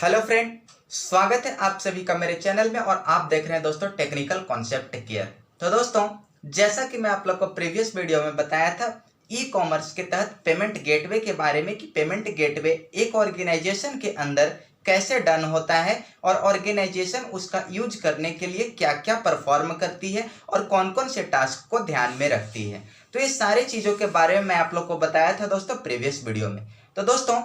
Hello friend, स्वागत है आप सभी का मेरे चैनल में और आप देख रहे हैं दोस्तों टेक्निकल कॉन्सेप्ट केयर। तो दोस्तों, जैसा कि मैं आप लोग को प्रीवियस वीडियो में बताया था ई कॉमर्स के तहत पेमेंट गेटवे के बारे में कि पेमेंट गेटवे एक ऑर्गेनाइजेशन के अंदर कैसे डन होता है और ऑर्गेनाइजेशन उसका यूज करने के लिए क्या क्या परफॉर्म करती है और कौन कौन से टास्क को ध्यान में रखती है। तो ये सारी चीज़ों के बारे में मैं आप लोग को बताया था दोस्तों प्रीवियस वीडियो में। तो दोस्तों,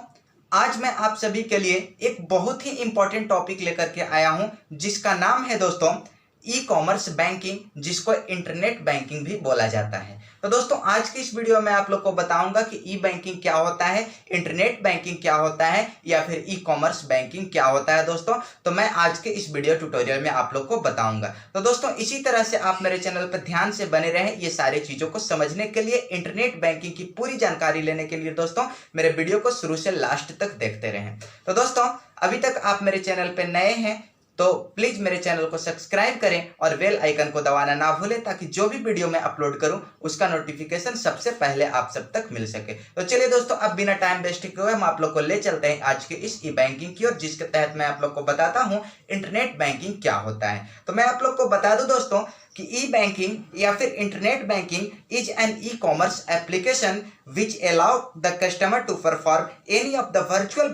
आज मैं आप सभी के लिए एक बहुत ही इंपॉर्टेंट टॉपिक लेकर के आया हूं जिसका नाम है दोस्तों ई कॉमर्स बैंकिंग, जिसको इंटरनेट बैंकिंग भी बोला जाता है। तो दोस्तों, आज की इस वीडियो में आप लोग को बताऊंगा कि ई बैंकिंग क्या होता है, इंटरनेट बैंकिंग क्या होता है या फिर ई कॉमर्स बैंकिंग क्या होता है दोस्तों। तो मैं आज के इस वीडियो ट्यूटोरियल में आप लोग को बताऊंगा। तो दोस्तों, इसी तरह से आप मेरे चैनल पर ध्यान से बने रहें ये सारी चीजों को समझने के लिए, इंटरनेट बैंकिंग की पूरी जानकारी लेने के लिए दोस्तों मेरे वीडियो को शुरू से लास्ट तक देखते रहें। तो दोस्तों, अभी तक आप मेरे चैनल पर नए हैं तो प्लीज मेरे चैनल को सब्सक्राइब करें और बेल आइकन को दबाना ना भूलें ताकि जो भी वीडियो मैं अपलोड करूं उसका नोटिफिकेशन सबसे पहले आप सब तक मिल सके। तो चलिए दोस्तों, अब बिना टाइम वेस्ट किए हुए हम आप लोग को ले चलते हैं आज के इस ई बैंकिंग की ओर, जिसके तहत मैं आप लोग को बताता हूं इंटरनेट बैंकिंग क्या होता है। तो मैं आप लोग को बता दूं दोस्तों कि ई बैंकिंग या फिर internet banking is an e commerce application which allow the customer to perform any of the virtual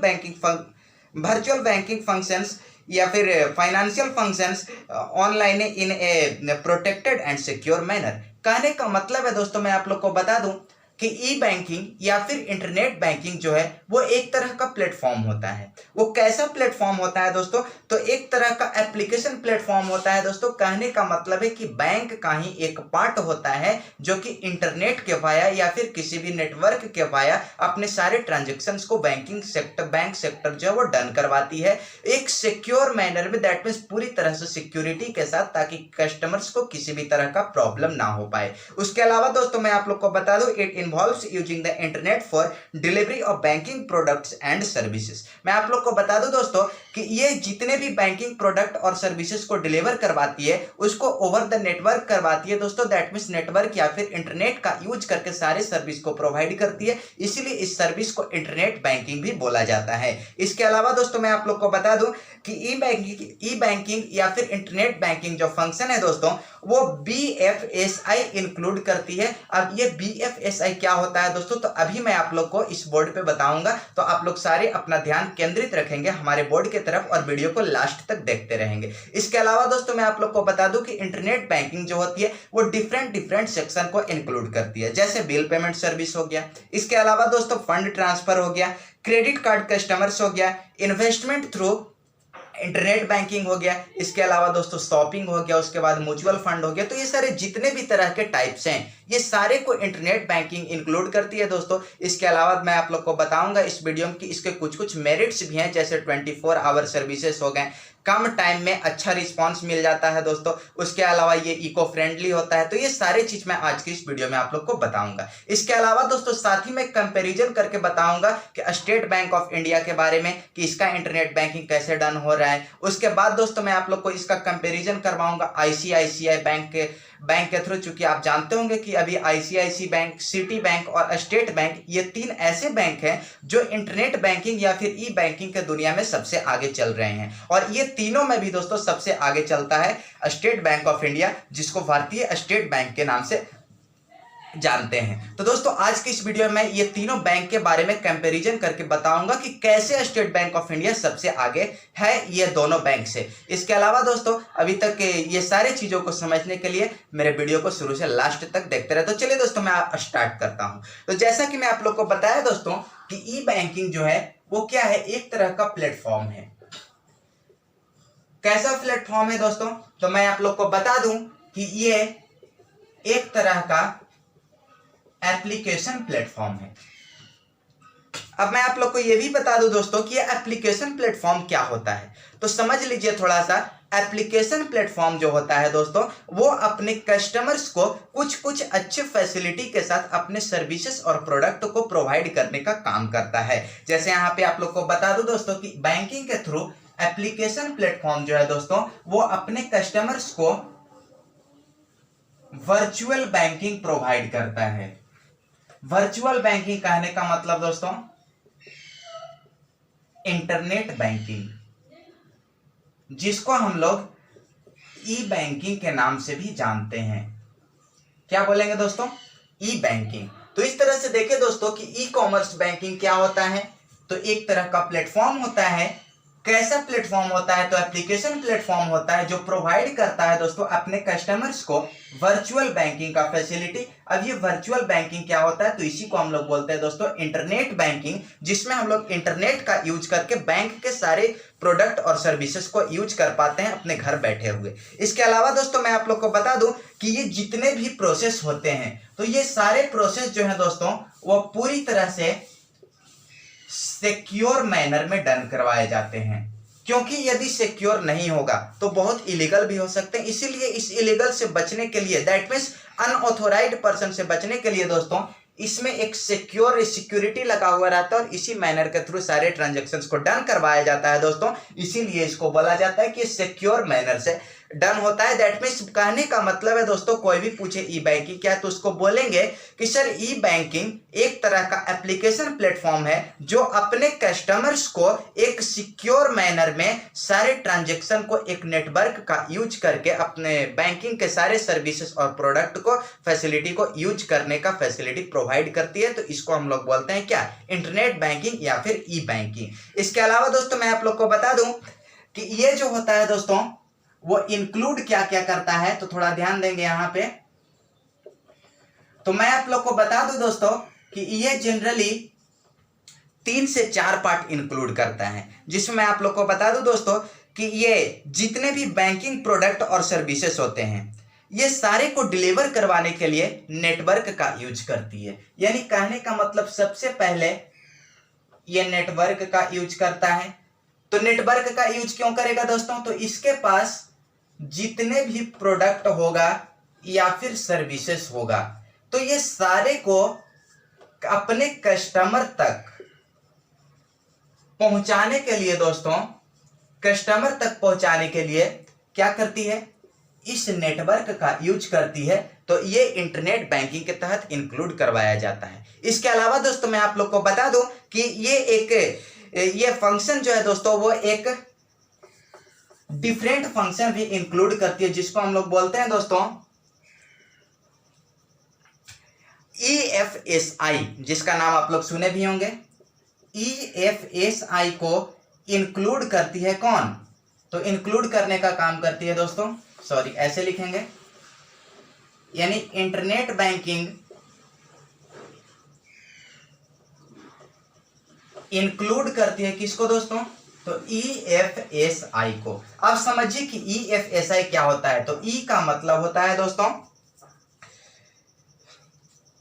banking functions या फिर financial functions online in a protected and secure manner. कहने का मतलब है दोस्तों, मैं आप लोग को बता दूं कि ई बैंकिंग या फिर इंटरनेट बैंकिंग जो है वो एक तरह का प्लेटफॉर्म होता है। वो कैसा प्लेटफॉर्म होता है दोस्तों? तो एक तरह का एप्लीकेशन प्लेटफॉर्म होता है दोस्तों। कहने का मतलब है कि बैंक का ही एक पार्ट होता है जो कि इंटरनेट के वाया या फिर किसी भी नेटवर्क के वाया अपने सारे ट्रांजेक्शन्स को बैंक सेक्टर जो है वो डन करवाती है एक सिक्योर मैनर में। दैट मीन्स पूरी तरह से सिक्योरिटी के साथ, ताकि कस्टमर्स को किसी भी तरह का प्रॉब्लम ना हो पाए। उसके अलावा दोस्तों मैं आप लोग को बता दूं, it involves using the internet for delivery of banking products and services। मैं आप लोग को बता दूं दोस्तों कि ये जितने भी बैंकिंग प्रोडक्ट और सर्विसेज को डिलीवर करवाती है उसको ओवर द नेटवर्क करवाती है दोस्तों। दैट मीन्स नेटवर्क या फिर इंटरनेट का यूज करके सारे सर्विस को प्रोवाइड करती है, इसीलिए इस सर्विस को इंटरनेट बैंकिंग भी बोला जाता है। इसके अलावा दोस्तों मैं आप लोग को बता दूं कि ई बैंकिंग या फिर इंटरनेट बैंकिंग जो फंक्शन है दोस्तों वो BFSI इंक्लूड करती है। अब ये BFSI क्या होता है दोस्तों, तो अभी मैं आप लोग को इस बोर्ड पे बताऊंगा, तो आप लोग सारे अपना ध्यान केंद्रित रखेंगे हमारे बोर्ड की तरफ और वीडियो को लास्ट तक देखते रहेंगे। इसके अलावा दोस्तों मैं आप लोग को बता दूं कि इंटरनेट बैंकिंग जो होती है वो डिफरेंट सेक्शन को इंक्लूड करती है, जैसे बिल पेमेंट सर्विस हो गया, इसके अलावा दोस्तों फंड ट्रांसफर हो गया, क्रेडिट कार्ड कस्टमर्स हो गया, इन्वेस्टमेंट थ्रू इंटरनेट बैंकिंग हो गया, इसके अलावा दोस्तों शॉपिंग हो गया, उसके बाद म्यूचुअल फंड हो गया। तो ये सारे जितने भी तरह के टाइप्स हैं ये सारे को इंटरनेट बैंकिंग इंक्लूड करती है दोस्तों। इसके अलावा मैं आप लोग को बताऊंगा इस वीडियो में कि इसके कुछ मेरिट्स भी हैं, जैसे 24 आवर सर्विसेज हो गए, कम टाइम में अच्छा रिस्पांस मिल जाता है दोस्तों, उसके अलावा ये इको फ्रेंडली होता है। तो ये सारी चीज मैं आज की इस वीडियो में आप लोग को बताऊंगा। इसके अलावा दोस्तों साथ ही मैं कंपैरिजन करके बताऊंगा कि स्टेट बैंक ऑफ इंडिया के बारे में कि इसका इंटरनेट बैंकिंग कैसे डन हो रहा है। उसके बाद दोस्तों मैं आप लोग को इसका कंपैरिजन करवाऊंगा ICICI बैंक के थ्रू, चूंकि आप जानते होंगे कि अभी ICICI बैंक, सिटी बैंक और स्टेट बैंक ये तीन ऐसे बैंक हैं जो इंटरनेट बैंकिंग या फिर ई बैंकिंग के दुनिया में सबसे आगे चल रहे हैं। और ये तीनों में भी दोस्तों सबसे आगे चलता है स्टेट बैंक ऑफ इंडिया, जिसको भारतीय स्टेट बैंक के नाम से जानते हैं। तो दोस्तों आज की इस वीडियो में ये तीनों बैंक के बारे में कंपैरिजन करके बताऊंगा कि कैसे स्टेट बैंक ऑफ इंडिया सबसे आगे है ये दोनों बैंक से। इसके अलावा दोस्तों अभी तक ये सारी चीजों को समझने के लिए मेरे वीडियो को शुरू से लास्ट तक देखते रहे। तो चलिए दोस्तों मैं स्टार्ट करता हूं। तो जैसा कि मैं आप लोग को बताया दोस्तों कि ई बैंकिंग जो है वो क्या है, एक तरह का प्लेटफॉर्म है। कैसा प्लेटफॉर्म है दोस्तों? तो मैं आप लोग को बता दूं कि ये एक तरह का एप्लीकेशन प्लेटफॉर्म है। अब मैं आप लोग को यह भी बता दूं दोस्तों कि ये एप्लीकेशन प्लेटफॉर्म क्या होता है। तो समझ लीजिए थोड़ा सा, एप्लीकेशन प्लेटफॉर्म जो होता है दोस्तों वो अपने कस्टमर्स को कुछ अच्छे फैसिलिटी के साथ अपने सर्विसेज और प्रोडक्ट को प्रोवाइड करने का काम करता है। जैसे यहाँ पे आप लोग को बता दूं दोस्तों कि बैंकिंग के थ्रू एप्लीकेशन प्लेटफॉर्म जो है दोस्तों वो अपने कस्टमर्स को वर्चुअल बैंकिंग प्रोवाइड करता है। वर्चुअल बैंकिंग कहने का मतलब दोस्तों इंटरनेट बैंकिंग। जिसको हम लोग ई बैंकिंग के नाम से भी जानते हैं। क्या बोलेंगे दोस्तों? ई बैंकिंग। तो इस तरह से देखें दोस्तों कि ई कॉमर्स बैंकिंग क्या होता है, तो एक तरह का प्लेटफॉर्म होता है। कैसा प्लेटफॉर्म होता है? तो एप्लीकेशन प्लेटफॉर्म होता है जो प्रोवाइड करता है दोस्तों अपने कस्टमर्स को वर्चुअल बैंकिंग का फैसिलिटी। अब ये वर्चुअल बैंकिंग क्या होता है? तो इसी को हम लोग बोलते हैं दोस्तों इंटरनेट बैंकिंग, जिसमें हम लोग इंटरनेट का यूज करके बैंक के सारे प्रोडक्ट और सर्विसेज को यूज कर पाते हैं अपने घर बैठे हुए। इसके अलावा दोस्तों मैं आप लोग को बता दूं कि ये जितने भी प्रोसेस होते हैं, तो ये सारे प्रोसेस जो है दोस्तों वो पूरी तरह से सिक्योर मैनर में डन करवाए जाते हैं, क्योंकि यदि सिक्योर नहीं होगा तो बहुत इलीगल भी हो सकते हैं। इसीलिए इस इलीगल से बचने के लिए, दैट मीन्स अनऑथोराइज्ड पर्सन से बचने के लिए दोस्तों इसमें एक सिक्योरिटी लगा हुआ रहता है और इसी मैनर के थ्रू सारे ट्रांजैक्शंस को डन करवाया जाता है दोस्तों। इसीलिए इसको बोला जाता है कि सिक्योर मैनर से डन होता है। दैट मीन्स कहने का मतलब है दोस्तों, कोई भी पूछे ई बैंकिंग क्या, तो उसको बोलेंगे कि सर ई बैंकिंग एक तरह का एप्लीकेशन प्लेटफॉर्म है जो अपने कस्टमर्स को एक सिक्योर मैनर में सारे ट्रांजैक्शन को एक नेटवर्क का यूज करके अपने बैंकिंग के सारे सर्विसेज और प्रोडक्ट को फैसिलिटी को यूज करने का फैसिलिटी प्रोवाइड करती है। तो इसको हम लोग बोलते हैं क्या? इंटरनेट बैंकिंग या फिर ई बैंकिंग। इसके अलावा दोस्तों मैं आप लोग को बता दूं कि ये जो होता है दोस्तों वो इंक्लूड क्या क्या करता है, तो थोड़ा ध्यान देंगे यहां पे। तो मैं आप लोग को बता दूं दोस्तों कि ये जनरली 3 से 4 पार्ट इंक्लूड करता है, जिसमें मैं आप लोग को बता दूं दोस्तों कि ये जितने भी बैंकिंग प्रोडक्ट और सर्विसेज होते हैं ये सारे को डिलीवर करवाने के लिए नेटवर्क का यूज करती है। यानी कहने का मतलब सबसे पहले ये नेटवर्क का यूज करता है। तो नेटवर्क का यूज क्यों करेगा दोस्तों? तो इसके पास जितने भी प्रोडक्ट होगा या फिर सर्विसेज होगा तो ये सारे को अपने कस्टमर तक पहुंचाने के लिए दोस्तों, कस्टमर तक पहुंचाने के लिए क्या करती है? इस नेटवर्क का यूज करती है। तो ये इंटरनेट बैंकिंग के तहत इंक्लूड करवाया जाता है। इसके अलावा दोस्तों मैं आप लोग को बता दूं कि ये फंक्शन जो है दोस्तों वो एक डिफरेंट फंक्शन भी इंक्लूड करती है, जिसको हम लोग बोलते हैं दोस्तों EFSI, जिसका नाम आप लोग सुने भी होंगे। EFSI को इंक्लूड करती है कौन? तो इंक्लूड करने का काम करती है दोस्तों, सॉरी ऐसे लिखेंगे, यानी इंटरनेट बैंकिंग इंक्लूड करती है किसको दोस्तों? तो EFSI को। अब समझिए कि EFSI क्या होता है। तो E का मतलब होता है दोस्तों,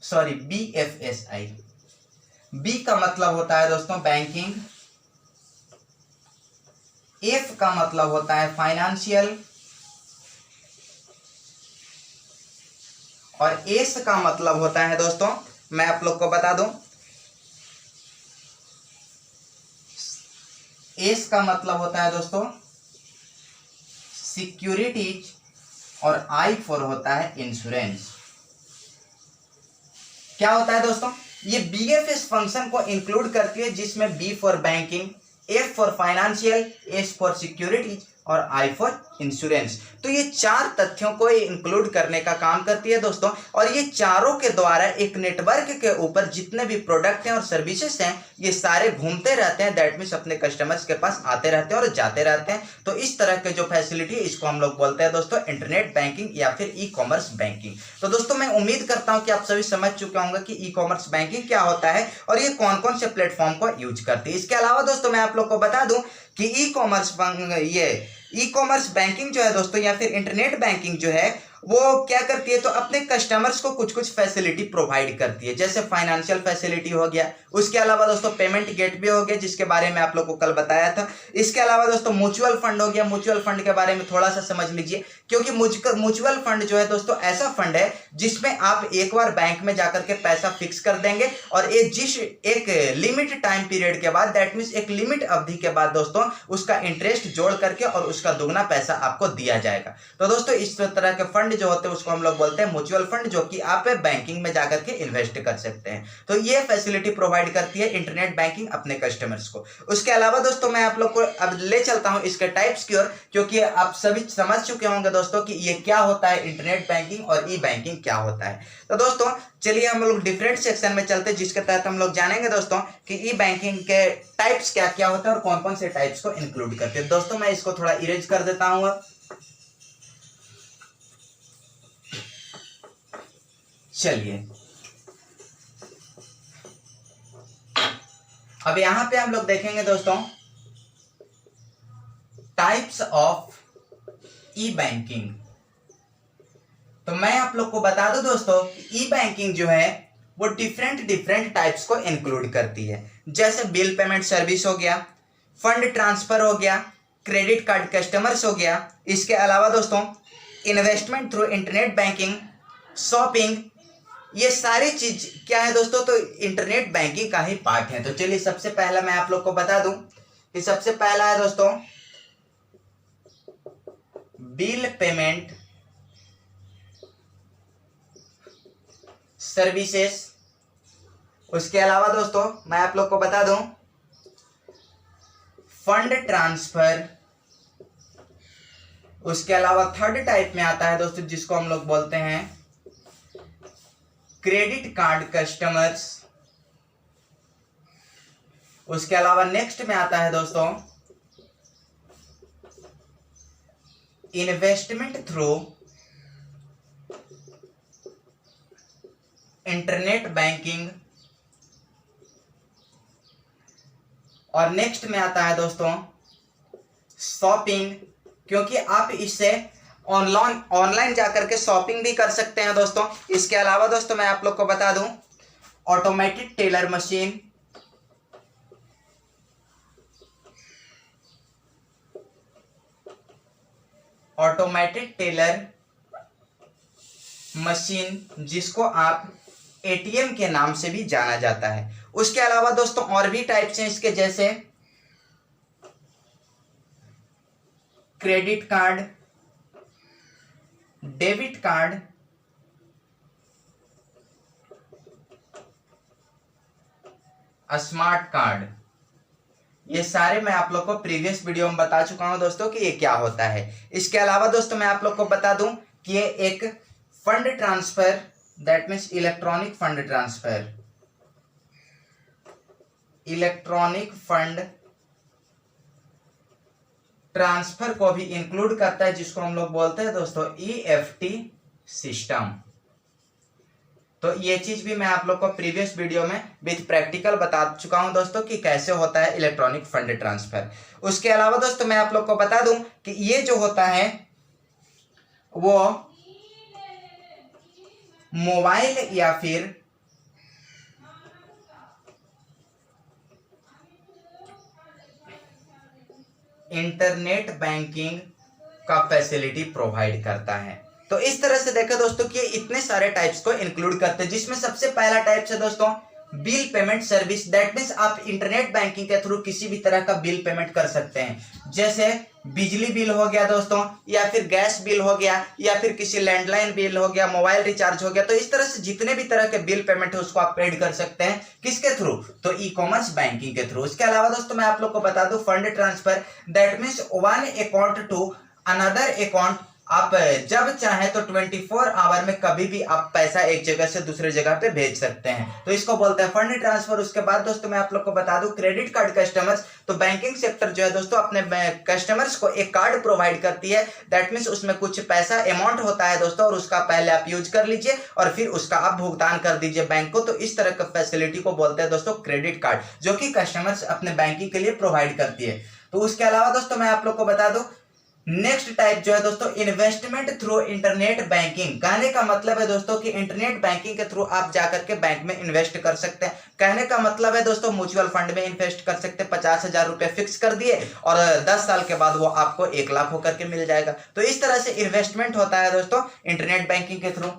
सॉरी BFSI, B का मतलब होता है दोस्तों बैंकिंग, F का मतलब होता है फाइनेंशियल और S का मतलब होता है दोस्तों, मैं आप लोग को बता दूं, एस का मतलब होता है दोस्तों सिक्योरिटीज और आई फॉर होता है इंश्योरेंस। क्या होता है दोस्तों? ये BFS फंक्शन को इंक्लूड करती है, जिसमें B for banking, F for financial, S for securities और I फॉर इंश्योरेंस। तो ये 4 तथ्यों को इंक्लूड करने का काम करती है दोस्तों, और ये चारों के द्वारा एक नेटवर्क के ऊपर जितने भी प्रोडक्ट हैं और सर्विसेज हैं ये सारे घूमते रहते हैं। दैट मीन्स अपने कस्टमर्स के पास आते रहते हैं और जाते रहते हैं। तो इस तरह के जो फैसिलिटी है इसको हम लोग बोलते हैं दोस्तों इंटरनेट बैंकिंग या फिर ई कॉमर्स बैंकिंग। तो दोस्तों मैं उम्मीद करता हूं कि आप सभी समझ चुके होंगे कि ई कॉमर्स बैंकिंग क्या होता है और ये कौन कौन से प्लेटफॉर्म को यूज करती है। इसके अलावा दोस्तों मैं आप लोग को बता दूं कि ई कॉमर्स बैंकिंग जो है दोस्तों या फिर इंटरनेट बैंकिंग जो है वो क्या करती है, तो अपने कस्टमर्स को कुछ कुछ फैसिलिटी प्रोवाइड करती है, जैसे फाइनेंशियल फैसिलिटी हो गया। उसके अलावा दोस्तों पेमेंट गेटवे हो गया, जिसके बारे में आप लोग को कल बताया था। इसके अलावा दोस्तों म्यूचुअल फंड हो गया। म्यूचुअल फंड के बारे में थोड़ा सा समझ लीजिए, क्योंकि म्यूचुअल फंड जो है दोस्तों ऐसा फंड है जिसमें आप एक बार बैंक में जाकर के पैसा फिक्स कर देंगे और एक लिमिट टाइम पीरियड के बाद, दैट मीन्स एक लिमिट अवधि के बाद दोस्तों उसका इंटरेस्ट जोड़ करके और उसका दुगना पैसा आपको दिया जाएगा। तो दोस्तों इस तरह के फंड फंड जो होते हैं उसको हम लोग बोलते हैं म्यूचुअल फंड, जो कि आप बैंकिंग में जाकर के इन्वेस्ट कर सकते हैं। तो ये फैसिलिटी प्रोवाइड करती है इंटरनेट बैंकिंग अपने कस्टमर्स को। उसके अलावा दोस्तों मैं आप लोग को अब ले चलता हूं इसके टाइप्स की ओर, क्योंकि आप सभी समझ चुके होंगे दोस्तों कि ये क्या होता है इंटरनेट बैंकिंग और ई बैंकिंग क्या होता है। तो दोस्तों चलिए हम लोग डिफरेंट सेक्शन में चलते हैं, जिसके तहत हम लोग जानेंगे दोस्तों कि ई बैंकिंग के टाइप्स क्या क्या होते हैं और कौन कौन से टाइप्स को इंक्लूड करते हैं। दोस्तों मैं इसको थोड़ा इरेज कर देता हूं। चलिए अब यहां पे हम लोग देखेंगे दोस्तों टाइप्स ऑफ ई बैंकिंग। तो मैं आप लोग को बता दूं दोस्तों ई बैंकिंग जो है वो डिफरेंट टाइप्स को इंक्लूड करती है, जैसे बिल पेमेंट सर्विस हो गया, फंड ट्रांसफर हो गया, क्रेडिट कार्ड कस्टमर्स हो गया। इसके अलावा दोस्तों investment through internet banking, shopping, ये सारी चीज क्या है दोस्तों, तो इंटरनेट बैंकिंग का ही पार्ट है। तो चलिए सबसे पहला मैं आप लोग को बता दूं कि सबसे पहला है दोस्तों बिल पेमेंट सर्विसेज। उसके अलावा दोस्तों मैं आप लोग को बता दूं फंड ट्रांसफर। उसके अलावा थर्ड टाइप में आता है दोस्तों जिसको हम लोग बोलते हैं क्रेडिट कार्ड कस्टमर्स। उसके अलावा नेक्स्ट में आता है दोस्तों इन्वेस्टमेंट थ्रू इंटरनेट बैंकिंग। और नेक्स्ट में आता है दोस्तों शॉपिंग, क्योंकि आप इससे ऑनलाइन जाकर के शॉपिंग भी कर सकते हैं दोस्तों। इसके अलावा दोस्तों मैं आप लोग को बता दूं automated teller machine, automated teller machine जिसको आप एटीएम के नाम से भी जाना जाता है। उसके अलावा दोस्तों और भी टाइप्स हैं इसके, जैसे credit card, debit card, smart card. ये सारे मैं आप लोग को प्रीवियस वीडियो में बता चुका हूं दोस्तों कि ये क्या होता है। इसके अलावा दोस्तों मैं आप लोग को बता दूं कि ये एक fund transfer, that means electronic fund transfer, electronic fund transfer को भी इंक्लूड करता है, जिसको हम लोग बोलते हैं दोस्तों ईएफटी सिस्टम। तो ये चीज भी मैं आप लोग को प्रीवियस वीडियो में विद प्रैक्टिकल बता चुका हूं दोस्तों कि कैसे होता है इलेक्ट्रॉनिक फंड ट्रांसफर। उसके अलावा दोस्तों मैं आप लोग को बता दूं कि ये जो होता है वो मोबाइल या फिर इंटरनेट बैंकिंग का फैसिलिटी प्रोवाइड करता है। तो इस तरह से देखो दोस्तों कि इतने सारे टाइप्स को इंक्लूड करते हैं, जिसमें सबसे पहला टाइप है दोस्तों bill payment service. That means आप इंटरनेट बैंकिंग के थ्रू किसी भी तरह का बिल पेमेंट कर सकते हैं, जैसे बिजली बिल हो गया दोस्तों, या फिर गैस बिल हो गया, या फिर किसी लैंडलाइन बिल हो गया, मोबाइल रिचार्ज हो गया। तो इस तरह से जितने भी तरह के बिल पेमेंट है उसको आप पेड कर सकते हैं, किसके थ्रू, तो ई कॉमर्स बैंकिंग के थ्रू। उसके अलावा दोस्तों मैं आप लोग को बता दूं fund transfer, that means one account to another account. आप जब चाहे तो 24 आवर में कभी भी आप पैसा एक जगह से दूसरे जगह पे भेज सकते हैं, तो इसको बोलते हैं फंड ट्रांसफर। उसके बाद दोस्तों मैं आप लोग को बता दूं क्रेडिट कार्ड कस्टमर्स। तो बैंकिंग सेक्टर जो है दोस्तों अपने कस्टमर्स को एक कार्ड प्रोवाइड करती है, दैट मीन्स उसमें कुछ पैसा अमाउंट होता है दोस्तों, और उसका पहले आप यूज कर लीजिए और फिर उसका आप भुगतान कर दीजिए बैंक को। तो इस तरह का फैसिलिटी को बोलते हैं दोस्तों क्रेडिट कार्ड, जो कि कस्टमर्स अपने बैंकिंग के लिए प्रोवाइड करती है। तो उसके अलावा दोस्तों मैं आप लोग को बता दूं नेक्स्ट टाइप जो है दोस्तों इन्वेस्टमेंट थ्रू इंटरनेट बैंकिंग। कहने का मतलब है दोस्तों कि इंटरनेट बैंकिंग के थ्रू आप जाकर के बैंक में इन्वेस्ट कर सकते हैं। कहने का मतलब है दोस्तों म्यूचुअल फंड में इन्वेस्ट कर सकते हैं, 50,000 रुपए फिक्स कर दिए और 10 साल के बाद वो आपको 1 लाख होकर के मिल जाएगा। तो इस तरह से इन्वेस्टमेंट होता है दोस्तों इंटरनेट बैंकिंग के थ्रू।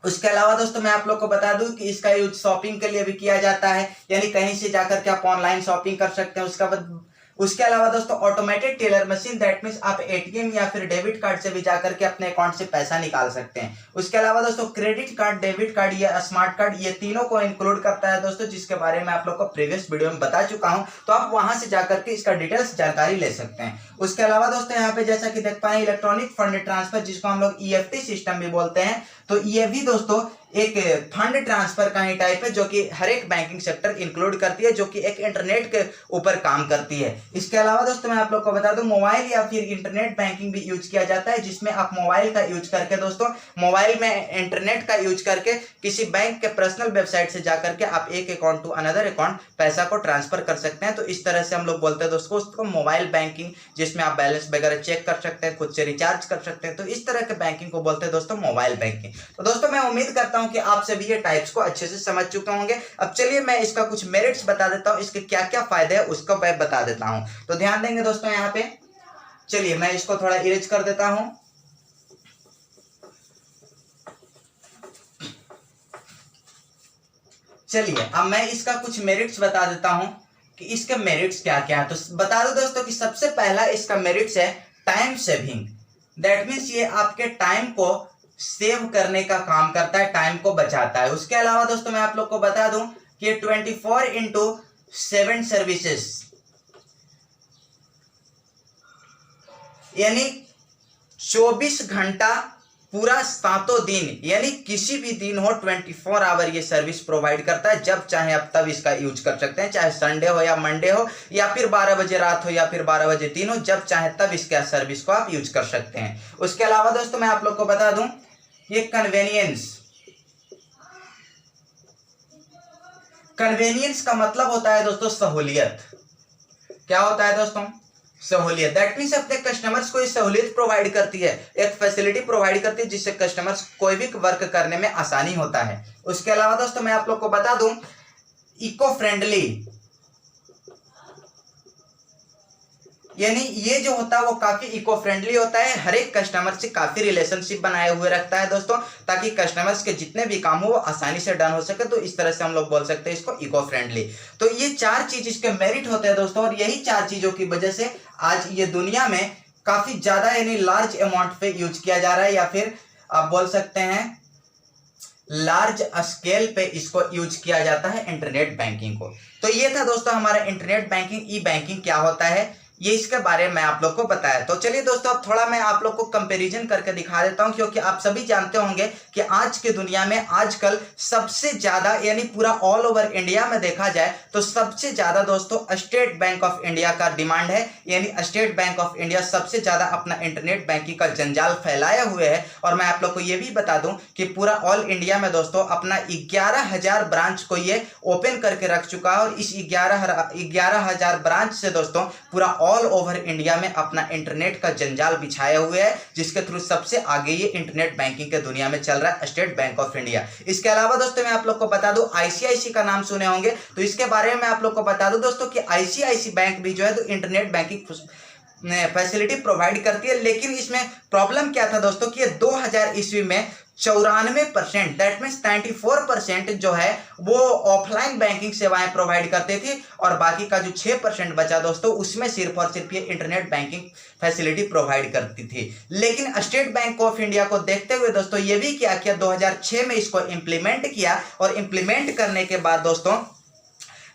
उसके अलावा दोस्तों मैं आप लोग को बता दूं कि इसका यूज शॉपिंग के लिए भी किया जाता है, यानी कहीं से जाकर के आप ऑनलाइन शॉपिंग कर सकते हैं। उसका बाद उसके अलावा दोस्तों automated teller machine, that means आप एटीएम या फिर डेबिट कार्ड से भी जाकर के अपने अकाउंट से पैसा निकाल सकते हैं। उसके अलावा दोस्तों क्रेडिट कार्ड, डेबिट कार्ड या स्मार्ट कार्ड, ये तीनों को इंक्लूड करता है दोस्तों, जिसके बारे में आप लोग को प्रीवियस वीडियो में बता चुका हूं, तो आप वहां से जाकर के इसका डिटेल्स जानकारी ले सकते हैं। उसके अलावा दोस्तों यहाँ पे जैसा कि देख पाए इलेक्ट्रॉनिक फंड ट्रांसफर, जिसको हम लोग ईएफटी सिस्टम भी बोलते हैं, तो ये भी दोस्तों एक फंड ट्रांसफर का ही टाइप है जो कि हर एक बैंकिंग सेक्टर इंक्लूड करती है, जो कि एक इंटरनेट के ऊपर काम करती है। इसके अलावा दोस्तों मैं आप लोग को बता दूं मोबाइल या फिर इंटरनेट बैंकिंग भी यूज किया जाता है, जिसमें आप मोबाइल का यूज करके दोस्तों मोबाइल में इंटरनेट का यूज करके किसी बैंक के पर्सनल वेबसाइट से जाकर के आप एक अकाउंट टू अनदर अकाउंट पैसा को ट्रांसफर कर सकते हैं। तो इस तरह से हम लोग बोलते हैं दोस्तों उसको मोबाइल बैंकिंग, जिसमें आप बैलेंस वगैरह चेक कर सकते हैं, खुद से रिचार्ज कर सकते हैं। तो इस तरह के बैंकिंग को बोलते हैं दोस्तों मोबाइल बैंकिंग। तो दोस्तों मैं उम्मीद करता हूं कि आप सभी ये टाइप्स को अच्छे से समझ चुके होंगे। अब चलिए मैं इसका कुछ मेरिट्स बता देता हूं, इसके क्या क्या फायदे हैं उसको मैं बता देता हूं। तो ध्यान देंगे दोस्तों यहाँ पे, चलिए मैं इसको थोड़ा इरेज कर देता हूं। चलिए अब मैं इसका कुछ मेरिट्स बता देता हूं कि इसके मेरिट्स क्या क्या है। तो बता दो दोस्तों कि सबसे पहला इसका मेरिट्स है टाइम सेविंग, दैट मीन्स ये आपके टाइम को सेव करने का काम करता है, टाइम को बचाता है। उसके अलावा दोस्तों मैं आप लोग को बता दूं कि 24/7 सर्विसेज, यानी 24 घंटा पूरा 7 दिन, यानी किसी भी दिन हो 24 आवर ये सर्विस प्रोवाइड करता है। जब चाहे आप तब इसका यूज कर सकते हैं, चाहे संडे हो या मंडे हो या फिर 12 बजे रात हो या फिर 12 बजे दिन हो, जब चाहे तब इसका सर्विस को आप यूज कर सकते हैं। उसके अलावा दोस्तों मैं आप लोग को बता दूं ये कन्वेनियंस का मतलब होता है दोस्तों सहूलियत। क्या होता है दोस्तों? सहूलियत। दैट मीन्स अपने कस्टमर्स को सहूलियत प्रोवाइड करती है, एक फैसिलिटी प्रोवाइड करती है जिससे कस्टमर्स कोई भी वर्क करने में आसानी होता है। उसके अलावा दोस्तों मैं आप लोग को बता दूं इको फ्रेंडली, यानी ये जो होता है वो काफी इको फ्रेंडली होता है, हर एक कस्टमर से काफी रिलेशनशिप बनाए हुए रखता है दोस्तों, ताकि कस्टमर्स के जितने भी काम हो वो आसानी से डन हो सके। तो इस तरह से हम लोग बोल सकते हैं इसको इको फ्रेंडली। तो ये 4 चीज इसके मेरिट होते हैं दोस्तों, और यही 4 चीजों की वजह से आज ये दुनिया में काफी ज्यादा यानी लार्ज अमाउंट पे यूज किया जा रहा है, या फिर आप बोल सकते हैं लार्ज स्केल पे इसको यूज किया जाता है इंटरनेट बैंकिंग को। तो ये था दोस्तों हमारा इंटरनेट बैंकिंग, ई बैंकिंग क्या होता है, ये इसके बारे में आप लोग को बताया। तो चलिए दोस्तों अब थोड़ा मैं आप लोग को कंपैरिजन करके दिखा देता हूं, क्योंकि आप सभी जानते होंगे कि आज के दुनिया में आजकल सबसे ज्यादा यानी पूरा ऑल ओवर इंडिया में देखा जाए तो सबसे ज्यादा दोस्तों स्टेट बैंक ऑफ इंडिया का डिमांड है, यानी स्टेट बैंक ऑफ इंडिया सबसे ज्यादा अपना इंटरनेट बैंकिंग का जंजाल फैलाए हुए है। और मैं आप लोग को ये भी बता दूं कि पूरा ऑल इंडिया में दोस्तों अपना 11,000 ब्रांच को ये ओपन करके रख चुका है, और इस 11,000 ब्रांच से दोस्तों पूरा ऑल ओवर इंडिया में अपना इंटरनेट का जंजाल बिछाए हुए है, जिसके थ्रू सबसे आगे ये इंटरनेट बैंकिंग के दुनिया में चल रहा है स्टेट बैंक ऑफ इंडिया। इसके अलावा दोस्तों मैं आप लोग को बता दूं आईसीआईसी का नाम सुने होंगे, तो इसके बारे में आप लोग को बता दूं दोस्तों कि आईसीआईसी बैंक भी जो है तो इंटरनेट बैंकिंग फैसिलिटी प्रोवाइड करती है। लेकिन इसमें प्रॉब्लम क्या था दोस्तों कि 2000 ईस्वी में 94%, दैट मीन्स 94% जो है वो ऑफलाइन बैंकिंग सेवाएं प्रोवाइड करते थे, और बाकी का जो 6% बचा दोस्तों उसमें सिर्फ और सिर्फ ये इंटरनेट बैंकिंग फैसिलिटी प्रोवाइड करती थी। लेकिन स्टेट बैंक ऑफ इंडिया को देखते हुए दोस्तों ये भी क्या किया, 2006 में इसको इंप्लीमेंट किया, और इंप्लीमेंट करने के बाद दोस्तों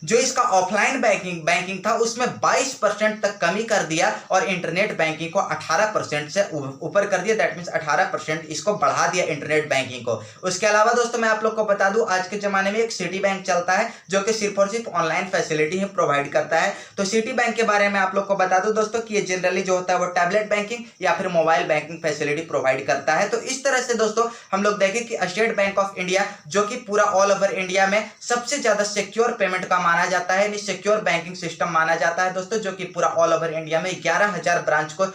जो इसका ऑफलाइन बैंकिंग था उसमें 22% तक कमी कर दिया, और इंटरनेट बैंकिंग को 18% से ऊपर कर दिया, दैट मीन्स 18% इसको बढ़ा दिया इंटरनेट बैंकिंग को। उसके अलावा दोस्तों मैं आप लोग को बता दूं आज के जमाने में एक सिटी बैंक चलता है जो कि सिर्फ और सिर्फ ऑनलाइन फैसिलिटी ही प्रोवाइड करता है। तो सिटी बैंक के बारे में आप लोग को बता दूं दोस्तों कि ये जनरली जो होता है वो टैबलेट बैंकिंग या फिर मोबाइल बैंकिंग फैसिलिटी प्रोवाइड करता है। तो इस तरह से दोस्तों हम लोग देखें कि स्टेट बैंक ऑफ इंडिया जो कि पूरा ऑल ओवर इंडिया में सबसे ज्यादा सिक्योर पेमेंट का माना जाता है, सिक्योर बैंकिंग सिस्टम माना जाता है दोस्तों, जो कि पूरा ऑल ओवर इंडिया में 11,000 ब्रांच को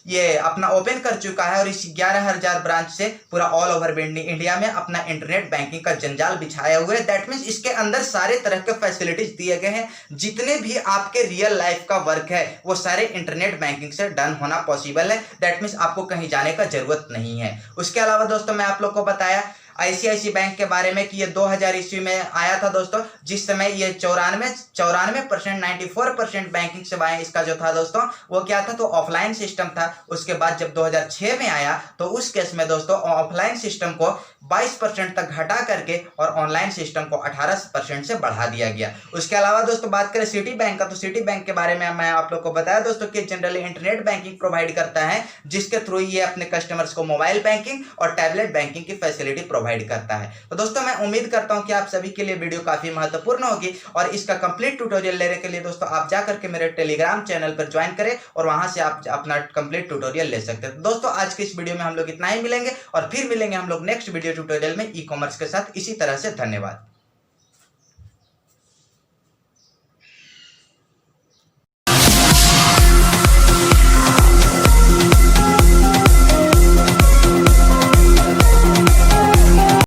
ये अपना ओपन कर चुका है, और इस 11,000 ब्रांच से पूरा ऑल ओवर इंडिया में अपना इंटरनेट बैंकिंग का जंजाल बिछाया हुआ है। दैट मीन्स इसके अंदर सारे तरह के फैसिलिटीज दिए गए हैं, जितने भी आपके रियल लाइफ का वर्क है वो सारे इंटरनेट बैंकिंग से डन होना पॉसिबल है। दैट मीन्स आपको कहीं जाने का जरूरत नहीं है। उसके अलावा दोस्तों मैं आप लोग को बताया आईसीआईसी बैंक के बारे में कि ये 2000 ईस्वी में आया था दोस्तों, जिस समय ये 94% 94% बैंकिंग सेवाएं इसका जो था दोस्तों वो क्या था, तो ऑफलाइन सिस्टम था। उसके बाद जब 2006 में आया तो उस केस में दोस्तों ऑफलाइन सिस्टम को 22% तक घटा करके और ऑनलाइन सिस्टम को 18% से बढ़ा दिया गया। उसके अलावा दोस्तों बात करें सिटी बैंक का, तो सिटी बैंक के बारे में मैं आप लोग को बताया दोस्तों कि जनरली इंटरनेट बैंकिंग प्रोवाइड करता है, जिसके थ्रू ये अपने कस्टमर्स को मोबाइल बैंकिंग और टैबलेट बैंकिंग की फैसिलिटी प्रोवाइड करता है। तो दोस्तों मैं उम्मीद करता हूं कि आप सभी के लिए वीडियो काफी महत्वपूर्ण होगी और इसका कंप्लीट ट्यूटोरियल लेने के लिए दोस्तों आप जाकर के मेरे टेलीग्राम चैनल पर ज्वाइन करें और वहां से आप अपना कंप्लीट ट्यूटोरियल ले सकते हैं। तो दोस्तों आज के इस वीडियो में हम लोग इतना ही मिलेंगे और फिर मिलेंगे हम लोग नेक्स्ट वीडियो ट्यूटोरियल में ई कॉमर्स के साथ इसी तरह से। धन्यवाद।